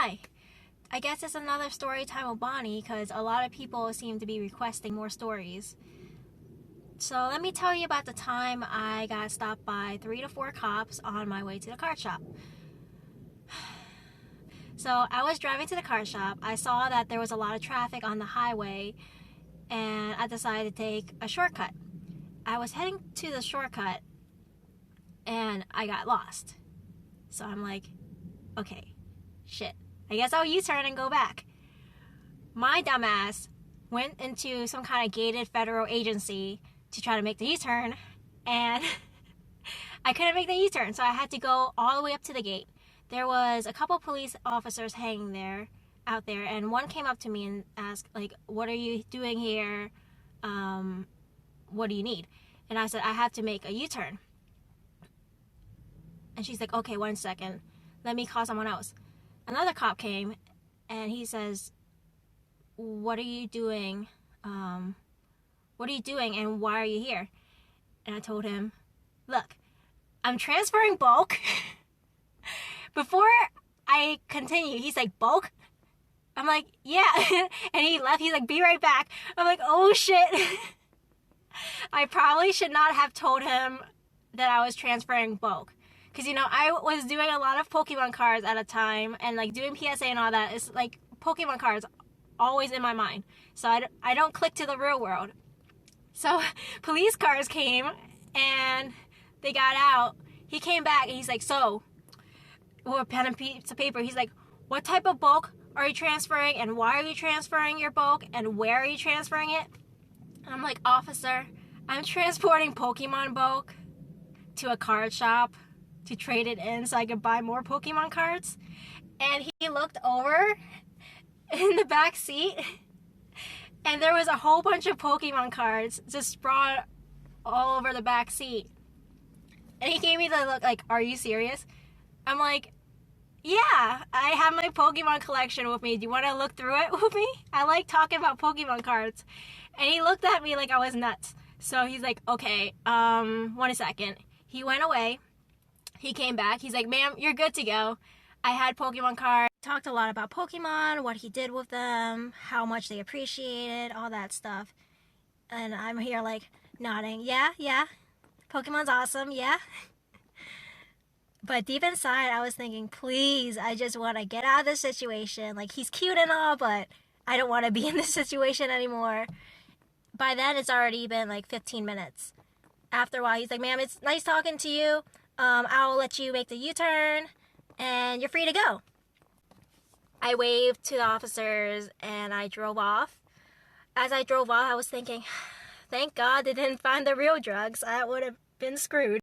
hi. I guess it's another story time with Bonnie because a lot of people seem to be requesting more stories. So let me tell you about the time I got stopped by 3 to 4 cops on my way to the car shop. So I was driving to the car shop. I saw that there was a lot of traffic on the highway and I decided to take a shortcut. I was heading to the shortcut and I got lost. So I'm like, okay, shit. I guess I'll U-turn and go back. My dumbass went into some kind of gated federal agency to try to make the U-turn, and I couldn't make the U-turn, so I had to go all the way up to the gate. There was a couple police officers hanging there, out there, and one came up to me and asked, like, what are you doing here? What do you need? And I said, I have to make a U-turn. And she's like, okay, 1 second. Let me call someone else. Another cop came, and he says, what are you doing? What are you doing, and why are you here? And I told him, look, I'm transferring bulk. Before I continue, he's like, bulk? I'm like, yeah. And he left. He's like, be right back. I'm like, oh, shit. I probably should not have told him that I was transferring bulk. Because, you know, I was doing a lot of Pokemon cards at a time, and, like, doing PSA and all that is, like, Pokemon cards always in my mind. So I don't click to the real world. So police cars came, and they got out. He came back, and he's like, so, with a pen and piece of paper, he's like, what type of bulk are you transferring, and why are you transferring your bulk, and where are you transferring it? And I'm like, officer, I'm transporting Pokemon bulk to a card shop to trade it in so I could buy more Pokemon cards. And he looked over in the back seat, and there was a whole bunch of Pokemon cards just sprawled all over the back seat. And he gave me the look like, are you serious? I'm like, yeah, I have my Pokemon collection with me. Do you want to look through it with me? I like talking about Pokemon cards. And he looked at me like I was nuts. So he's like, okay, 1 second. He went away. He came back. He's like, ma'am, you're good to go. I had Pokemon cards. Talked a lot about Pokemon, what he did with them, how much they appreciated, all that stuff. And I'm here like nodding. Yeah. Pokemon's awesome, yeah. But deep inside, I was thinking, please, I just want to get out of this situation. Like, he's cute and all, but I don't want to be in this situation anymore. By then, it's already been like 15 minutes. After a while, he's like, ma'am, it's nice talking to you. I'll let you make the U-turn, and you're free to go. I waved to the officers, and I drove off. As I drove off, I was thinking, thank God they didn't find the real drugs. I would have been screwed.